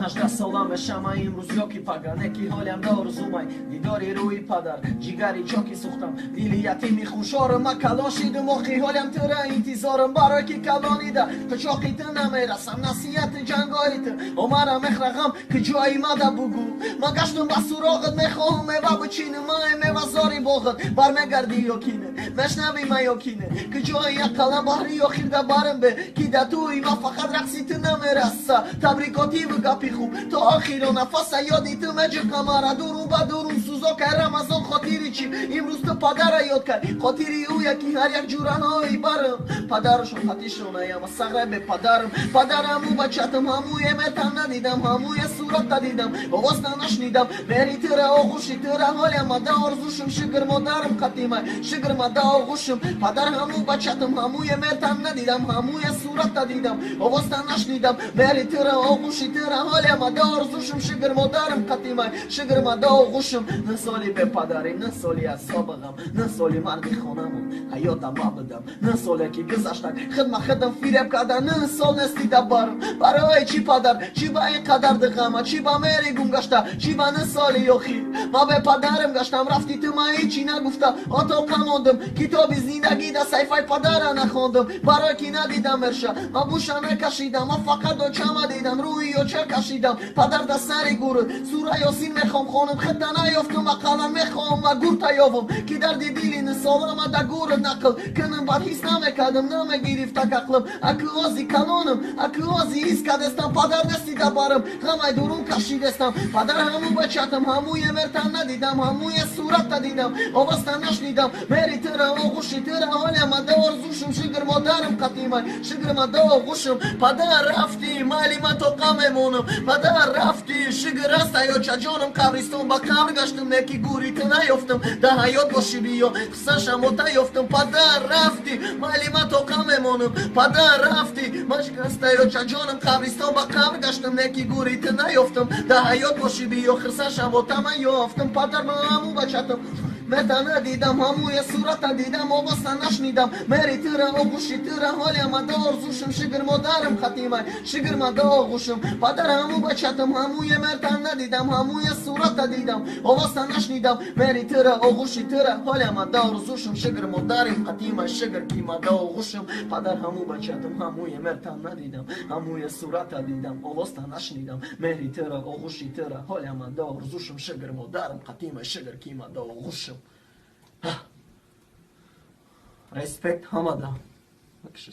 18 سالم شمع امروز یکی پگا نکی حالم دار زومای دیداری روی پدر جیگری چاکی سوختم دیلی یتیمی خوشارم کلاشیدم آخی حالم تره انتظارم برای که کلانیده تو چاقی تو نمیرسم نصیحت جنگایت اومرم مخرقم که جایی مده بگو ما گشتم به سراغت میخواهم میوه بچینم ما میوه زاری باغت برمگردی یاکینه مشنوی ما یاکینه که جایی یک قلم بحری یا خیرده برم به که ده توی ما فقط رقصی تو نمیرسه تبریکاتی و گپی خوب تا آخیر نفس یادی تو مجه کمره دورو با دورو سوزا که رمضان خاطری چی امروز تو پدر یاد کرد خاطری او یکی هر یک جورانایی برم پدرشون خطیشون ایم سغره به پدرم او بچتم هموی متن ندیدم هموی صورت ندیدم واسه نشنیدم بری تره آغوشی تره حالی مده آرزوشم شگر مادرم قدیمه شگر مده آغوشم پدر همو بچتم هموی متن ندیدم هموی صورت ندیدم واسه نشنیدم بری تره آغوشی تره حالی مده آرزوشم شگر مادرم قدیمه شگر مده آغوشم نه سالی به پدریم نه سالی از سابقم نه سالی مردی خانمم حیاتم بابدم نه سالی که گذشتن خدم فیرم کردن نه سال نستیده برم برای چی پدر چی با این قدر دقمه چی با میری گم گشته چی با نه سالی یخی ما به پدرم گشتم رفتی تو ما هیچی نگفته آتا قماندم کتاب زندگی ده صیفه پدر نخوندم برای کی ندیدم ارشه ما بوشه نکشیدم ما فقط دو چمه دیدم روی یا چه کشیدم پدر ده سری گورد سوره یاسین میخوام خونم خطه نیافتم و قلم میخوام و گور تیافم که در دیلی نسالم ده گورد نقل کنم بر حیث نمیکدم نمیگیرفت اقلم اکوازی کنونم اکوازی ایس کدستم پدر دستی ده برم غمه دورون کشیدستم پدر همو بچتم هموی مرتن ندیدم هموی صورت ندیدم آوستن نشنیدم میری تره آغوشی تره حالی مده آرزوشم شگر مادرم قدیمه شگر مده آغوشم پدر رفتی مالی من تو قممونم پدر رفتی شگر رسته یا چجانم قبرستون با قبر گشتم نکی گوری تو نیافتم ده حیات باشی بیا قصهشم و تیافتم پدر رفتی مالی من تو قممونم پدر رفتی مشکسته یا چجانم قبرستون با قبر گشتم نکی گوری تو نیافتم ده حیات باشی بیا قصهشم و تیافتم پدر من همو بچتم متن دیدم هموی صورت دیدم آواسته نشنیدم میری تره آغوشی تره حالی مده آرزوشم شگر مادرم خطیمه شگر مده آغوشم پدر همو بچتم هموی مرتن ندیدم هموی صورت دیدم آواسته نشنیدم میری تره آغوشی تره حالی مده آرزوشم شگر مادرم خطیمه شگر کی مده آغوشم پدر همو بچتم هموی مرتن ندیدم هموی صورت دیدم آواسته نشنیدم میری تره آغوشی تره حالی مده آرزوشم شگر مادرم خطیمه شگر کی مده آغوشم Respekt hamada. Bak şu